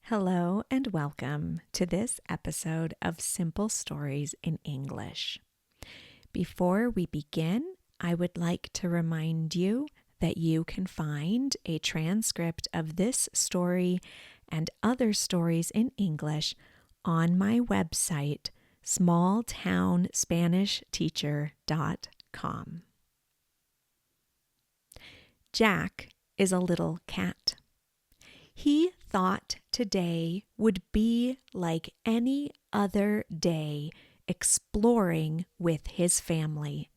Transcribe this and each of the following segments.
Hello and welcome to this episode of Simple Stories in English. Before we begin, I would like to remind you that you can find a transcript of this story and other stories in English on my website, smalltownspanishteacher.com. Jack is a little cat. He thought today would be like any other day exploring with his family.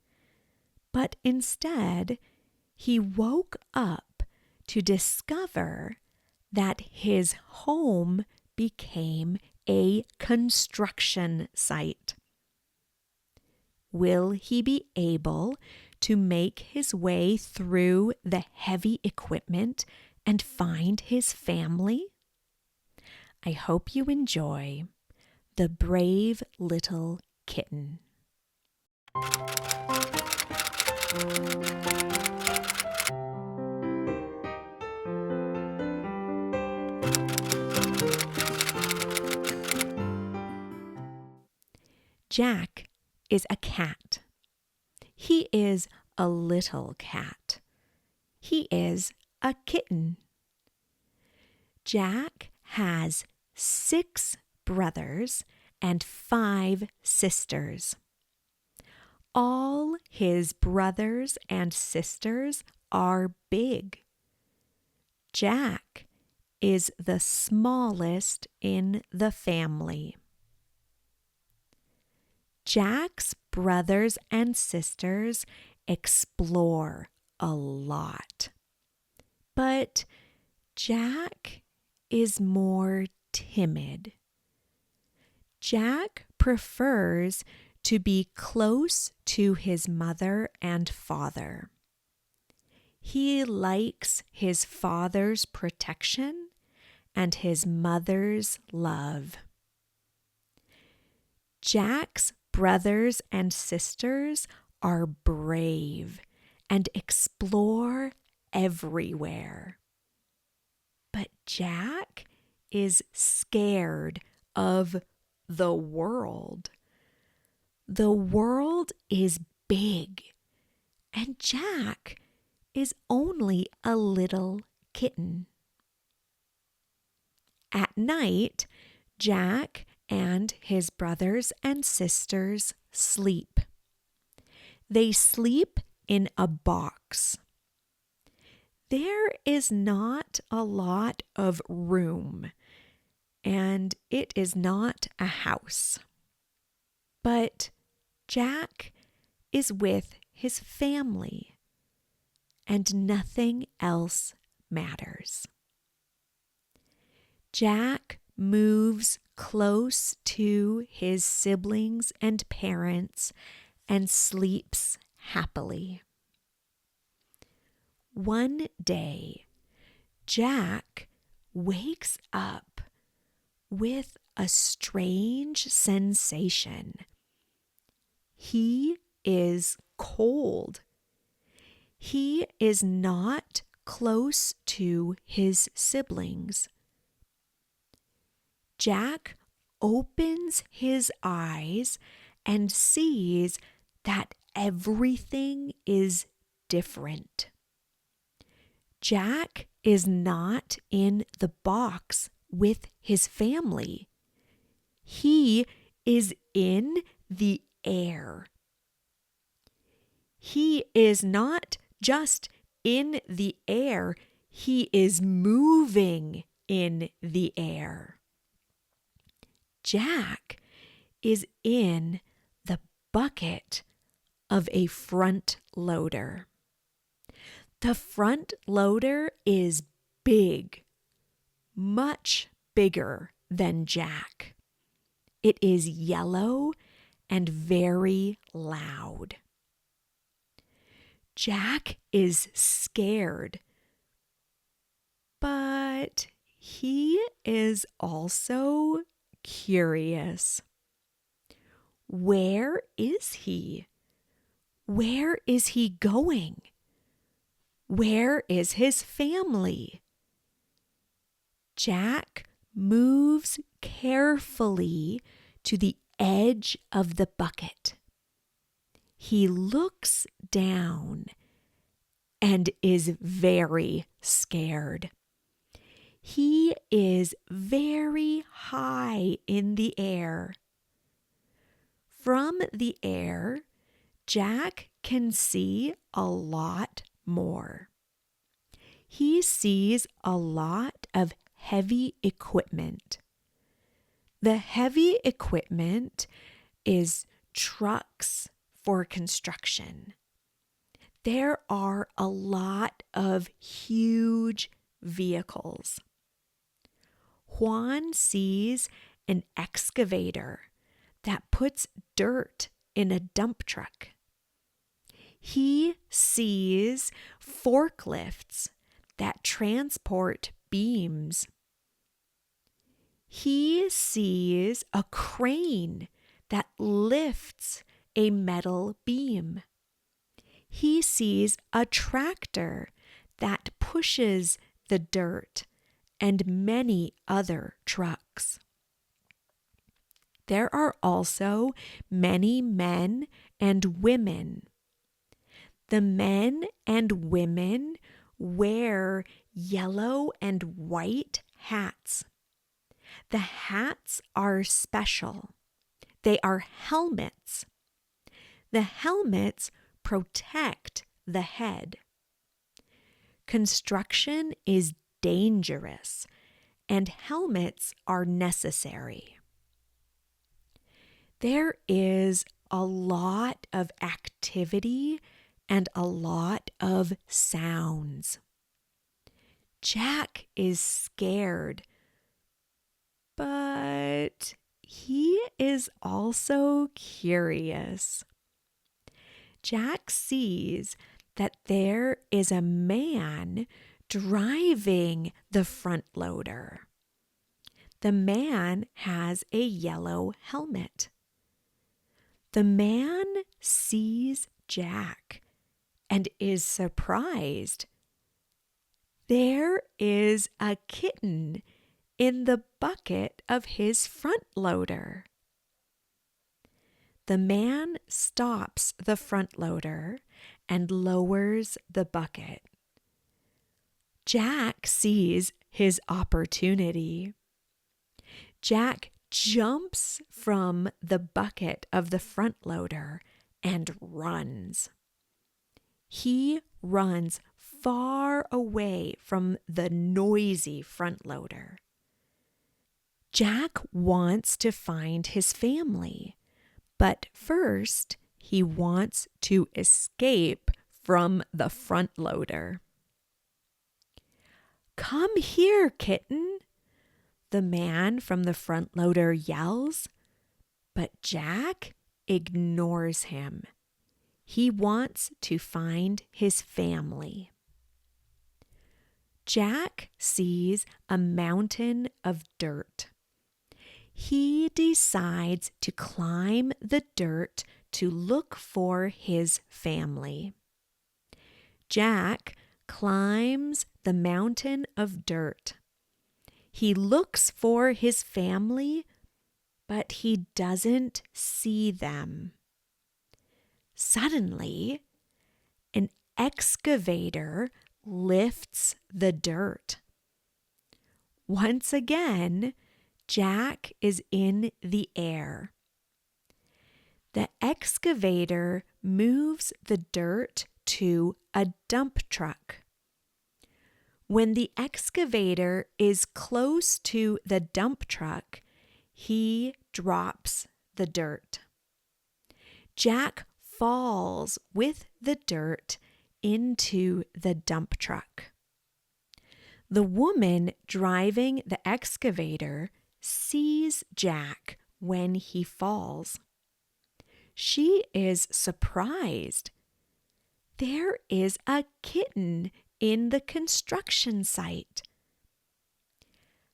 But instead, he woke up to discover that his home became a construction site. Will he be able to make his way through the heavy equipment and find his family? I hope you enjoy The Brave Little Kitten. Jack is a cat. He is a little cat. He is a kitten. Jack has 6 brothers and 5 sisters. All his brothers and sisters are big. Jack is the smallest in the family. Jack's brothers and sisters explore a lot. But Jack is more timid. Jack prefers to be close to his mother and father. He likes his father's protection and his mother's love. Jack's brothers and sisters are brave and explore everywhere. But Jack is scared of the world. The world is big, and Jack is only a little kitten. At night, Jack and his brothers and sisters sleep. They sleep in a box. There is not a lot of room, and it is not a house. But Jack is with his family, and nothing else matters. Jack moves close to his siblings and parents and sleeps happily. One day, Jack wakes up with a strange sensation. He is cold. He is not close to his siblings. Jack opens his eyes and sees that everything is different. Jack is not in the box with his family. He is in the air. He is not just in the air, he is moving in the air. Jack is in the bucket of a front loader. The front loader is big, much bigger than Jack. It is yellow and very loud. Jack is scared, but he is also curious. Where is he? Where is he going? Where is his family? Jack moves carefully to the edge of the bucket. He looks down and is very scared. He is very high in the air. From the air, Jack can see a lot more. He sees a lot of heavy equipment. The heavy equipment is trucks for construction. There are a lot of huge vehicles. Juan sees an excavator that puts dirt in a dump truck. He sees forklifts that transport beams. He sees a crane that lifts a metal beam. He sees a tractor that pushes the dirt and many other trucks. There are also many men and women. The men and women wear yellow and white hats. The hats are special. They are helmets. The helmets protect the head. Construction is dangerous, and helmets are necessary. There is a lot of activity and a lot of sounds. Jack is scared, but he is also curious. Jack sees that there is a man driving the front loader. The man has a yellow helmet. The man sees Jack and is surprised. There is a kitten in the bucket of his front loader. The man stops the front loader and lowers the bucket. Jack sees his opportunity. Jack jumps from the bucket of the front loader and runs. He runs far away from the noisy front loader. Jack wants to find his family, but first he wants to escape from the front loader. "Come here, Kitten," the man from the front loader yells, but Jack ignores him. He wants to find his family. Jack sees a mountain of dirt. He decides to climb the dirt to look for his family. Jack climbs the mountain of dirt. He looks for his family, but he doesn't see them. Suddenly, an excavator lifts the dirt. Once again, Jack is in the air. The excavator moves the dirt to a dump truck. When the excavator is close to the dump truck, he drops the dirt. Jack falls with the dirt into the dump truck. The woman driving the excavator sees Jack when he falls. She is surprised. There is a kitten in the construction site.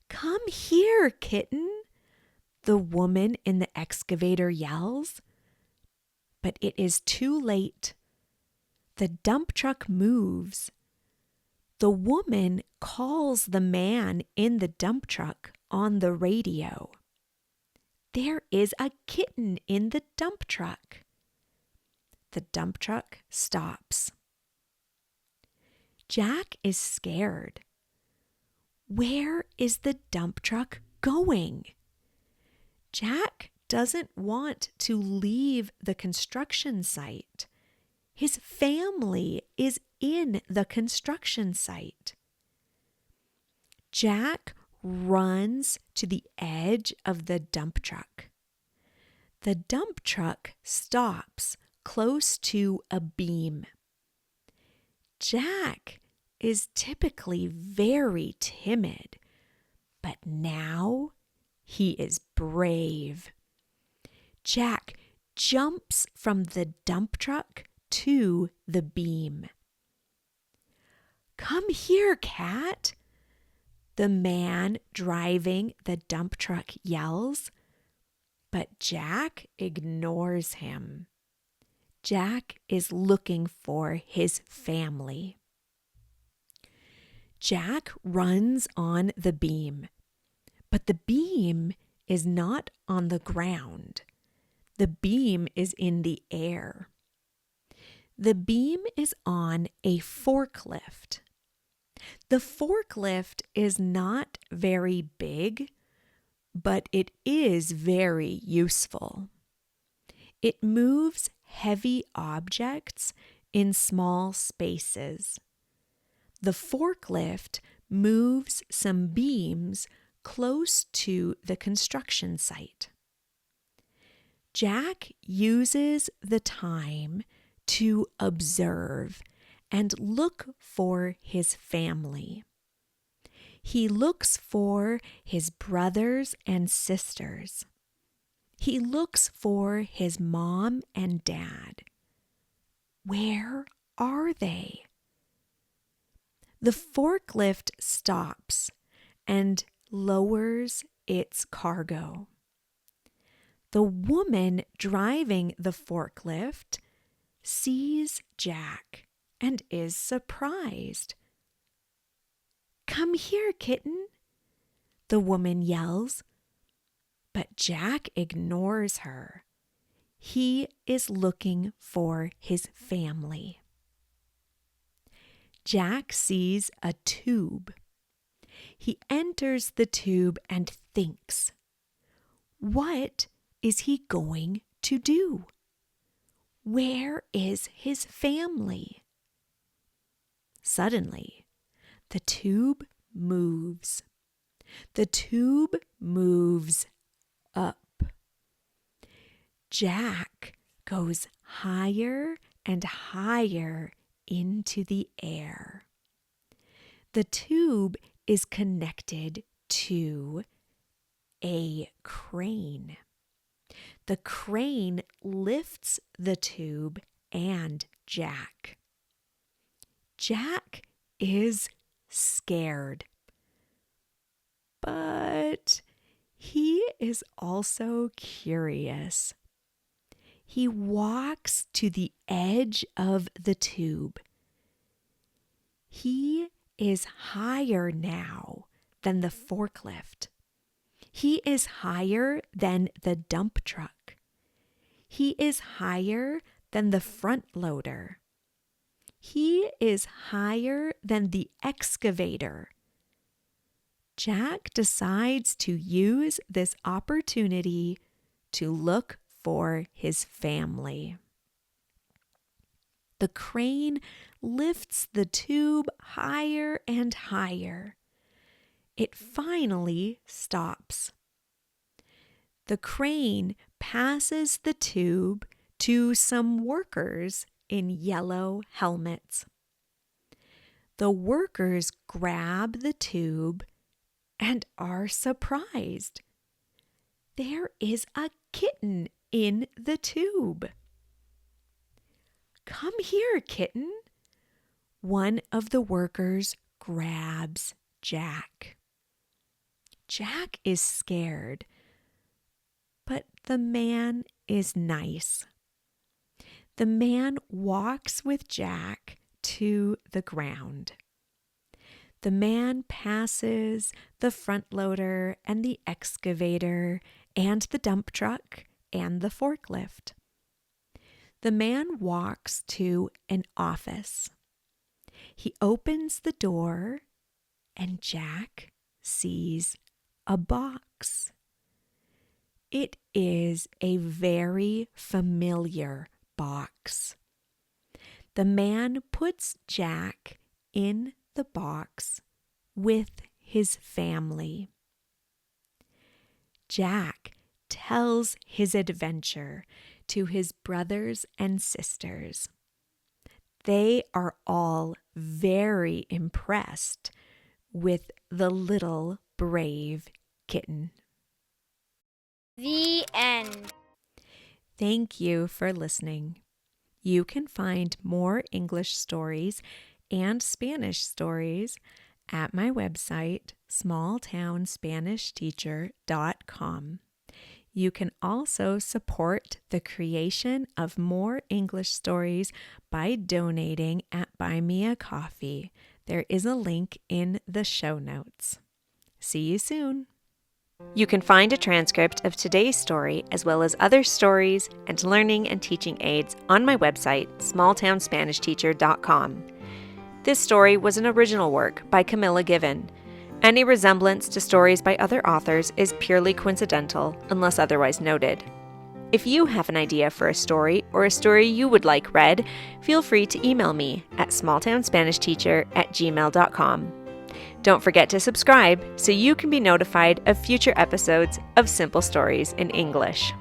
"Come here, Kitten," the woman in the excavator yells. But it is too late. The dump truck moves. The woman calls the man in the dump truck on the radio. There is a kitten in the dump truck. The dump truck stops. Jack is scared. Where is the dump truck going? Jack doesn't want to leave the construction site. His family is in the construction site. Jack runs to the edge of the dump truck. The dump truck stops close to a beam. Jack is typically very timid, but now he is brave. Jack jumps from the dump truck to the beam. "Come here, Cat," the man driving the dump truck yells, but Jack ignores him. Jack is looking for his family. Jack runs on the beam, but the beam is not on the ground. The beam is in the air. The beam is on a forklift. The forklift is not very big, but it is very useful. It moves heavy objects in small spaces. The forklift moves some beams close to the construction site. Jack uses the time to observe and look for his family. He looks for his brothers and sisters. He looks for his mom and dad. Where are they? The forklift stops and lowers its cargo. The woman driving the forklift sees Jack and is surprised. "Come here, Kitten," the woman yells, but Jack ignores her. He is looking for his family. Jack sees a tube. He enters the tube and thinks, what is he going to do? Where is his family? Suddenly, the tube moves. The tube moves up. Jack goes higher and higher into the air. The tube is connected to a crane. The crane lifts the tube and Jack. Jack is scared, but he is also curious. He walks to the edge of the tube. He is higher now than the forklift. He is higher than the dump truck. He is higher than the front loader. He is higher than the excavator. Jack decides to use this opportunity to look for his family. The crane lifts the tube higher and higher. It finally stops. The crane passes the tube to some workers in yellow helmets. The workers grab the tube and are surprised. There is a kitten in the tube. "Come here, Kitten." One of the workers grabs Jack. Jack is scared, but the man is nice. The man walks with Jack to the ground. The man passes the front loader and the excavator and the dump truck and the forklift. The man walks to an office. He opens the door and Jack sees a box. It is a very familiar box. The man puts Jack in the box with his family. Jack tells his adventure to his brothers and sisters. They are all very impressed with the little brave kitten. The end. Thank you for listening. You can find more English stories and Spanish stories at my website, smalltownspanishteacher.com. You can also support the creation of more English stories by donating at Buy Me a Coffee. There is a link in the show notes. See you soon. You can find a transcript of today's story as well as other stories and learning and teaching aids on my website, smalltownspanishteacher.com. This story was an original work by Camilla Given. Any resemblance to stories by other authors is purely coincidental unless otherwise noted. If you have an idea for a story or a story you would like read, feel free to email me at smalltownspanishteacher@gmail.com. Don't forget to subscribe so you can be notified of future episodes of Simple Stories in English.